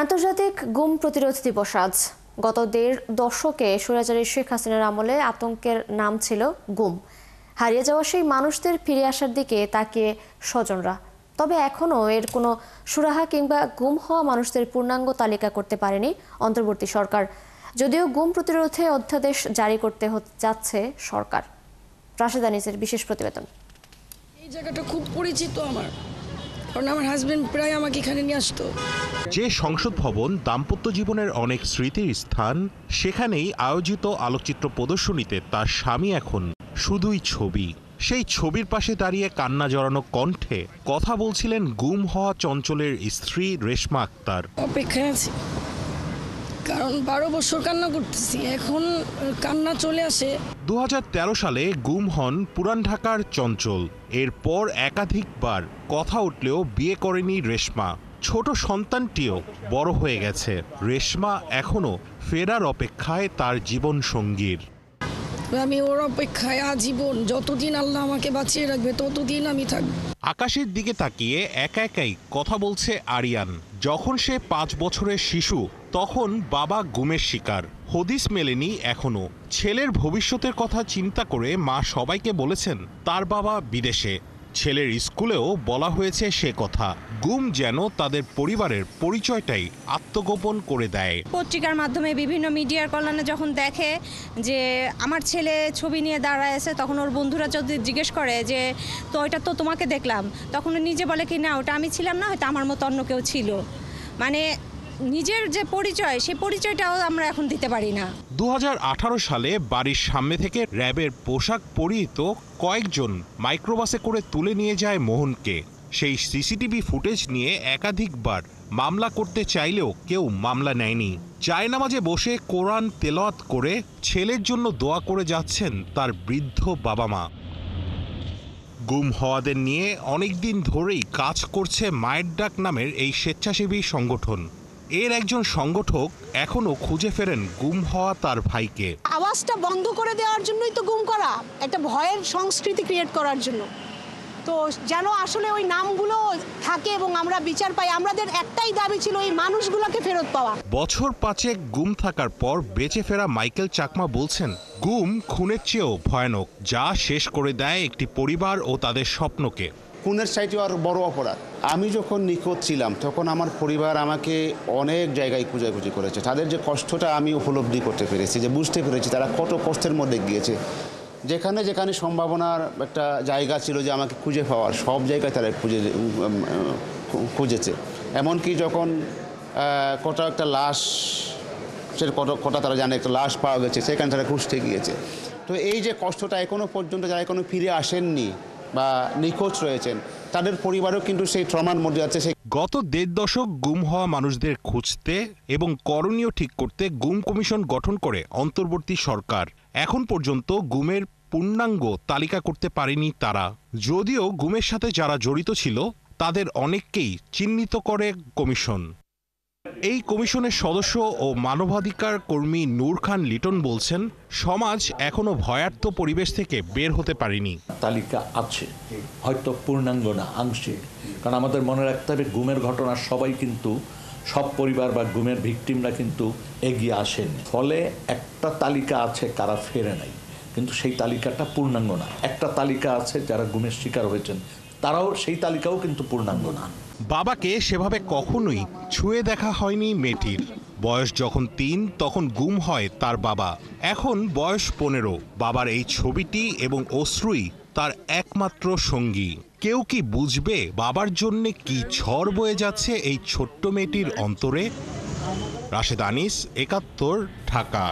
আন্তর্জাতিক গুম প্রতিরোধ দিবস আজ। গত ১.৫ দশকে স্বৈরাচারী শেখ হাসিনার আমলে আতঙ্কের নাম ছিল গুম। হারিয়ে যাওয়া সেই মানুষদের ফিরে আসার দিকে তাকিয়ে স্বজনরা। তবে এখনও এর কোনো সুরাহা কিংবা গুম হওয়া মানুষদের পূর্ণাঙ্গ তালিকা করতে পারেনি অন্তর্বর্তী সরকার, যদিও গুম প্রতিরোধে অধ্যাদেশ জারি করতে যাচ্ছে সরকার। রাশেদা আনিসের বিশেষ প্রতিবেদন। এই জায়গাটা খুব পরিচিত আমার, কারণ আমার হাজবেন্ড প্রায় আমাকে এখানে নিয়ে আসতো। যে সংসদ ভবন দাম্পত্য জীবনের অনেক স্মৃতির স্থান, সেখানেই আয়োজিত আলোকচিত্র প্রদর্শনীতে তার স্বামী এখন শুধুই ছবি। সেই ছবির পাশে দাঁড়িয়ে কান্না জড়ানো কণ্ঠে কথা বলছিলেন গুম হওয়া চঞ্চলের স্ত্রী রেশমা আক্তার। অপেক্ষায় আছি, কারণ ১২ বছর কান্না করতেছি, এখন কান্না চলে আসে। ২০১৩ সালে গুম হন পুরান ঢাকার চঞ্চল। এরপর একাধিকবার কথা উঠলেও বিয়ে করেনি রেশমা। ছোট সন্তানটিও বড় হয়ে গেছে। রেশমা এখনো ফেরার অপেক্ষায় তার জীবন সঙ্গীর। আমি ওর অপেক্ষায় আজীবন, যতদিন আল্লাহ আমাকে বাঁচিয়ে রাখবে ততদিন আমি থাকবো। আকাশের দিকে তাকিয়ে একা একাই কথা বলছে আরিয়ান। যখন সে ৫ বছরের শিশু, তখন বাবা গুমের শিকার। হদিস মেলেনি এখনো। ছেলের ভবিষ্যতের কথা চিন্তা করে মা সবাইকে বলেছেন তার বাবা বিদেশে। ছেলের স্কুলেও বলা হয়েছে সে কথা। গুম যেন তাদের পরিবারের পরিচয়টাই আত্মগোপন করে দেয়। পত্রিকার মাধ্যমে বিভিন্ন মিডিয়ার কল্যাণে যখন দেখে যে আমার ছেলে ছবি নিয়ে দাঁড়ায় আছে, তখন ওর বন্ধুরা যদি জিজ্ঞেস করে যে তো ওইটা তো তোমাকে দেখলাম, তখন নিজে বলে কি না ওটা আমি ছিলাম না, হয়তো আমার মতো অন্য কেউ ছিল। মানে নিজের যে পরিচয়, সেই পরিচয়টাও আমরা এখন দিতে পারি না। ২০১৮ সালে বাড়ির সামনে থেকে র্যাবের পোশাক পরিহিত কয়েকজন মাইক্রোবাসে করে তুলে নিয়ে যায় মোহনকে। সেই সিসিটিভি ফুটেজ নিয়ে একাধিকবার মামলা করতে চাইলেও কেউ মামলা নেয়নি। জায়নামাজে বসে কোরআন তেলাওয়াত করে ছেলের জন্য দোয়া করে যাচ্ছেন তার বৃদ্ধ বাবা মা। গুম হওয়াদের নিয়ে অনেকদিন ধরেই কাজ করছে মায়ের ডাক নামের এই স্বেচ্ছাসেবী সংগঠন। এর একজন সংগঠক এখনো খুঁজে ফেরেন গুম হওয়া তার ভাইকে। আওয়াজটা বন্ধ করে দেওয়ার জন্যই তো গুম করা, একটা ভয়ের সংস্কৃতি ক্রিয়েট করার জন্য। তো যেন আসলে ওই নামগুলো থাকে এবং আমরা বিচার পাই। আমাদের একটাই দাবি ছিল এই মানুষগুলোকে ফেরত পাওয়া। বছর ৫ গুম থাকার পর বেঁচে ফেরা মাইকেল চাকমা বলছেন, গুম খুনের চেয়েও ভয়ানক, যা শেষ করে দেয় একটি পরিবার ও তাদের স্বপ্নকে। খুনের চাইতেও আর বড় অপরাধ। আমি যখন নিখোঁজ ছিলাম তখন আমার পরিবার আমাকে অনেক জায়গায় খুঁজাখুঁজি করেছে। তাদের যে কষ্টটা আমি উপলব্ধি করতে পেরেছি, যে বুঝতে পেরেছি তারা কত কষ্টের মধ্যে গিয়েছে। যেখানে যেখানে সম্ভাবনার একটা জায়গা ছিল যে আমাকে খুঁজে পাওয়ার, সব জায়গায় তারা খুঁজেছে। এমনকি যখন কটা একটা লাশ, সে কটা তারা জানে একটা লাশ পাওয়া গেছে, সেখানে তারা খুঁজতে গিয়েছে। তো এই যে কষ্টটা এখনও পর্যন্ত যারা এখনও ফিরে আসেননি বা নিখোঁজ রয়েছেন, তাদের পরিবারও কিন্তু সেই ট্রমার মধ্যে আছে। গত ১.৫ দশক গুম হওয়া মানুষদের খুঁজতে এবং করণীয় ঠিক করতে গুম কমিশন গঠন করে অন্তর্বর্তী সরকার। এখন পর্যন্ত গুমের পূর্ণাঙ্গ তালিকা করতে পারেনি তারা। যদিও গুমের সাথে যারা জড়িত ছিল তাদের অনেককেই চিহ্নিত করে কমিশন। এই কমিশনের সদস্য ও মানবাধিকার কর্মী নূর খান লিটন বলছেন, সমাজ এখনো ভয়ার্ত পরিবেশ থেকে বের হতে পারেনি। তালিকা আছে, হয়তো পূর্ণাঙ্গ না, আংশিক। কারণ আমাদের মনে রাখতে হবে গুমের ঘটনা সবাই কিন্তু, সব পরিবার বা গুমের ভিকটিমরা কিন্তু এগিয়ে আসেনি। ফলে একটা তালিকা আছে কারা ফেরে নাই, কিন্তু সেই তালিকাটা পূর্ণাঙ্গ না। একটা তালিকা আছে যারা গুমের শিকার হয়েছেন, তারাও সেই তালিকাও কিন্তু পূর্ণাঙ্গ না। বাবাকে সেভাবে কখনোই ছুঁয়ে দেখা হয়নি মেয়েটির। বয়স যখন ৩ তখন গুম হয় তার বাবা। এখন বয়স ১৫। বাবার এই ছবিটি এবং অশ্রুই তার একমাত্র সঙ্গী। কেউ কি বুঝবে বাবার জন্য কি ঝড় বয়ে যাচ্ছে এই ছোট্ট মেয়েটির অন্তরে? রাশেদা আনিস, ৭১, ঢাকা।